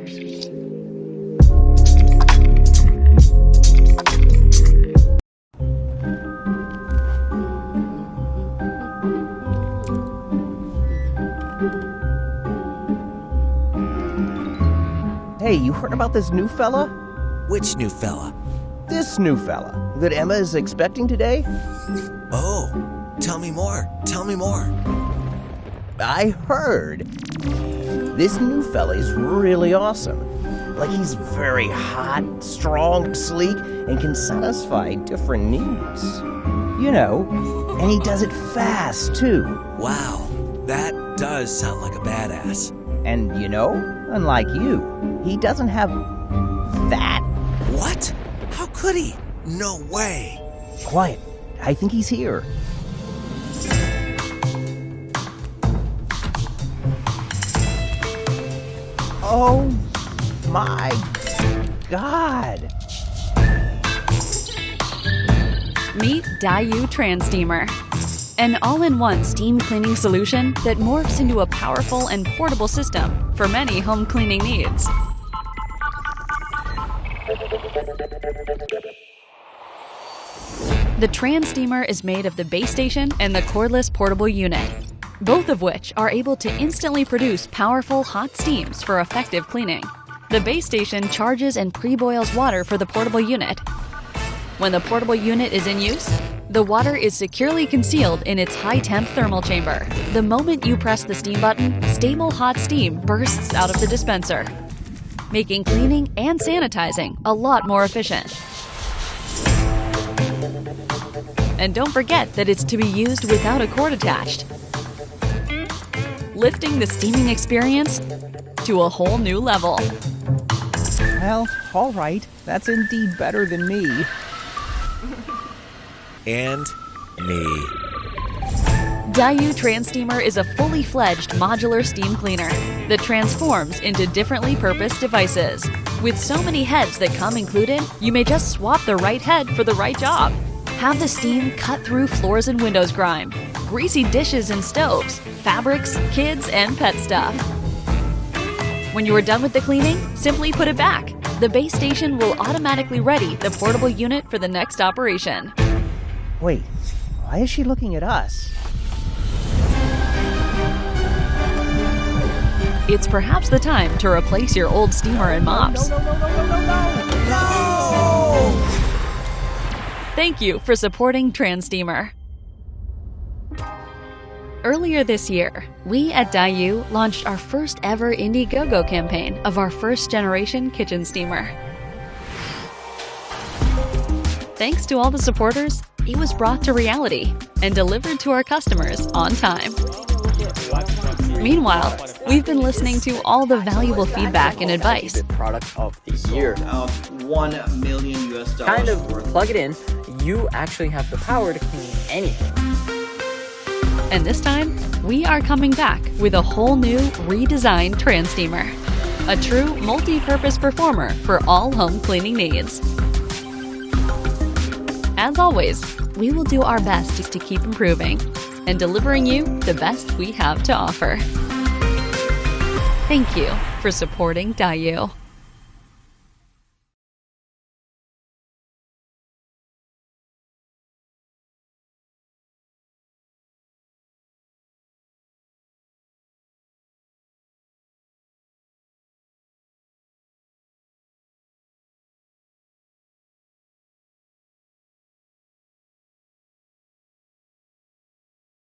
Hey, you heard about this new fella? Which new fella? This new fella that Emma is expecting today? Oh, tell me more. Tell me more. I heard. This new fella is really awesome. Like, he's very hot, strong, sleek, and can satisfy different needs. You know, and he does it fast, too. Wow, that does sound like a badass. And, you know, unlike you, he doesn't have that. What? How could he? No way. Quiet. I think he's here. Oh my God. Meet Dayu Tran Steamer, an all-in-one steam cleaning solution that morphs into a powerful and portable system for many home cleaning needs. The Tran Steamer is made of the base station and the cordless portable unit, both of which are able to instantly produce powerful hot steams for effective cleaning. The base station charges and pre-boils water for the portable unit. When the portable unit is in use, the water is securely concealed in its high-temp thermal chamber. The moment you press the steam button, stable hot steam bursts out of the dispenser, making cleaning and sanitizing a lot more efficient. And don't forget that it's to be used without a cord attached, lifting the steaming experience to a whole new level. Well, all right. That's indeed better than me. And me. Dayu Tran Steamer is a fully fledged modular steam cleaner that transforms into differently purposed devices. With so many heads that come included, you may just swap the right head for the right job. Have the steam cut through floors and windows grime, greasy dishes and stoves, fabrics, kids, and pet stuff. When you are done with the cleaning, simply put it back. The base station will automatically ready the portable unit for the next operation. Wait, why is she looking at us? It's perhaps the time to replace your old steamer and mops. No! Thank you for supporting Tran Steamer. Earlier this year, we at Dayu launched our first ever Indiegogo campaign of our first generation kitchen steamer. Thanks to all the supporters, it was brought to reality and delivered to our customers on time. Meanwhile, we've been listening to all the valuable feedback and advice. Product of the year. $1 million US. Kind of plug it in, you actually have the power to clean anything. And this time, we are coming back with a whole new redesigned Tran Steamer, a true multi-purpose performer for all home cleaning needs. As always, we will do our best to keep improving and delivering you the best we have to offer. Thank you for supporting Dayu.